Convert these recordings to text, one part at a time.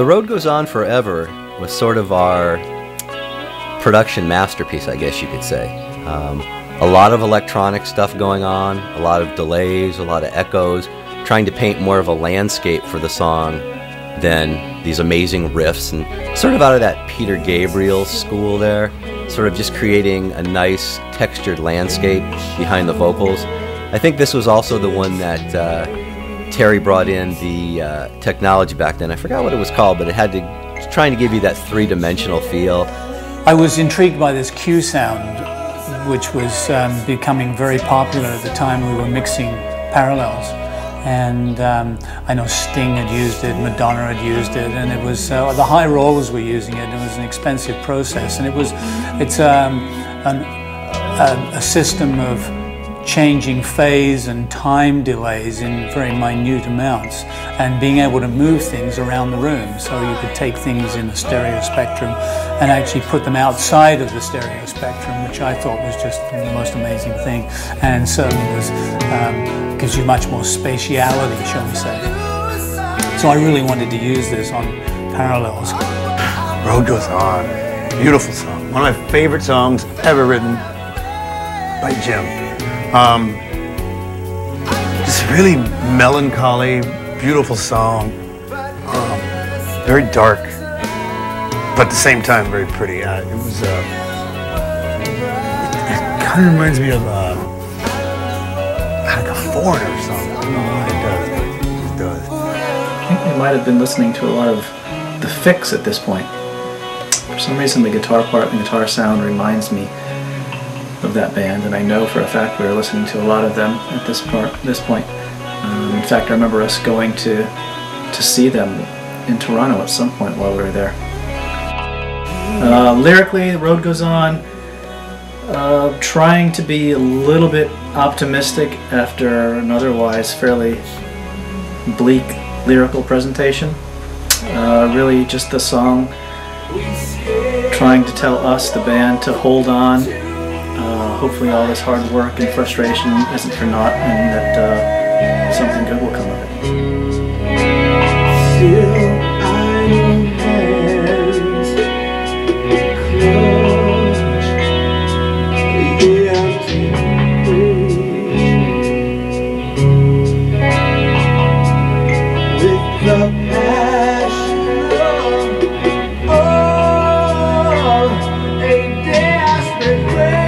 The Road Goes On Forever was sort of our production masterpiece, I guess you could say. A lot of electronic stuff going on, a lot of delays, a lot of echoes, trying to paint more of a landscape for the song than these amazing riffs, and sort of out of that Peter Gabriel school there, sort of just creating a nice textured landscape behind the vocals. I think this was also the one that Terry brought in the technology back then. I forgot what it was called, but it had to trying to give you that three-dimensional feel. I was intrigued by this Q sound, which was becoming very popular at the time we were mixing Parallels. And I know Sting had used it, Madonna had used it, and it was the High Rollers were using it. It was an expensive process, and it's a system of changing phase and time delays in very minute amounts, and being able to move things around the room, so you could take things in the stereo spectrum and actually put them outside of the stereo spectrum, which I thought was just the most amazing thing, and certainly was gives you much more spatiality, shall we say. So I really wanted to use this on Parallels. Road Goes On, beautiful song. One of my favorite songs ever written by Jim. Just really melancholy, beautiful song. Very dark, but at the same time very pretty. It was. It kind of reminds me of like a Foreigner or something. I don't know why it does, but it does. I think we might have been listening to a lot of The Fix at this point. For some reason, the guitar part and the guitar sound reminds me of that band, and I know for a fact we were listening to a lot of them at this point. In fact, I remember us going to see them in Toronto at some point while we were there. Lyrically, The Road Goes On, trying to be a little bit optimistic after an otherwise fairly bleak lyrical presentation. Really just the song trying to tell us, the band, to hold on. Hopefully all this hard work and frustration isn't for naught, and that something good will come of it. Still, I hands clutch the empty with the passion of a desperate race.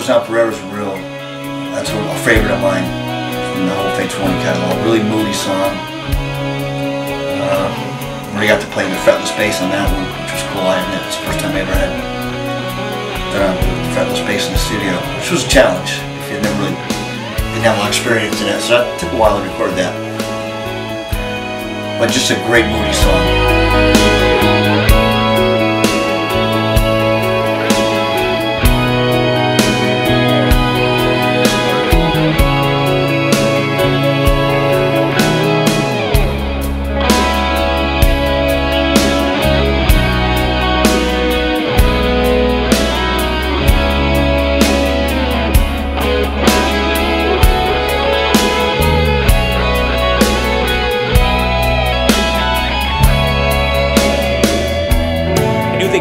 Now Forever is real. That's a favorite of mine from the whole Fates Warning catalog. Really moody song. Really got to play the fretless bass on that one, which was cool. I admit it's the first time I ever had the fretless bass in the studio, which was a challenge if you didn't have a lot of experience in it. So that took a while to record that. But just a great moody song.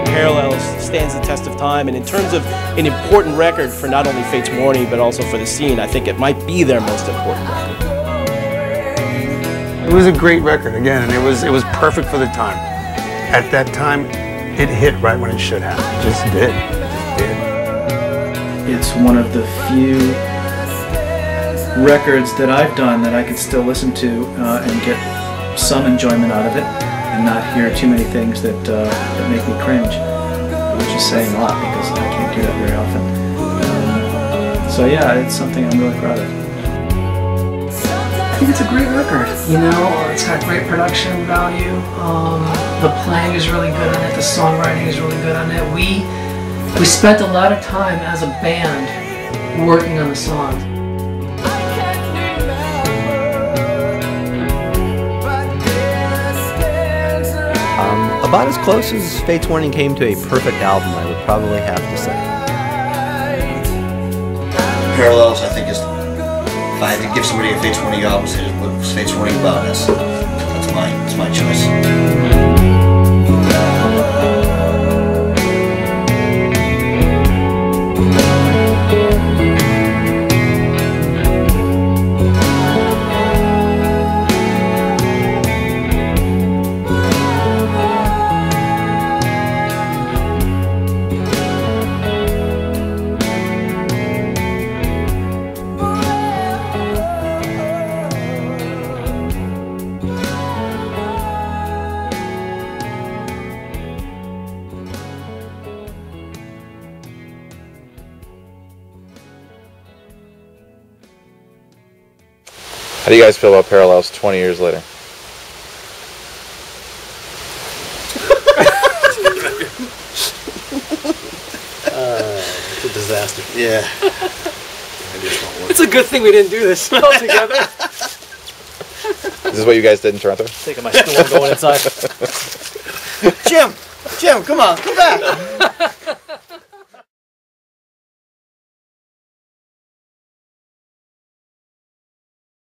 Parallels stands the test of time, and in terms of an important record for not only Fates Warning but also for the scene, I think it might be their most important record. It was a great record again, and it was perfect for the time. at that time, it hit right when it should have. It just did. It did. It's one of the few records that I've done that I can still listen to and get some enjoyment out of it, and not hear too many things that make me cringe, which is saying a lot because I can't do that very often. So yeah, it's something I'm really proud of. I think it's a great record. You know, it's got great production value. The playing is really good on it. The songwriting is really good on it. We spent a lot of time as a band working on the songs. About as close as Fates Warning came to a perfect album, I would probably have to say. Parallels, I think, is, if I had to give somebody a Fates Warning album, say what's Fates Warning about, that's my choice. How do you guys feel about Parallels 20 years later? It's a disaster. Yeah. It's a good thing we didn't do this all together. Is this what you guys did in Toronto? Taking my stool and going inside. Jim, come on, come back.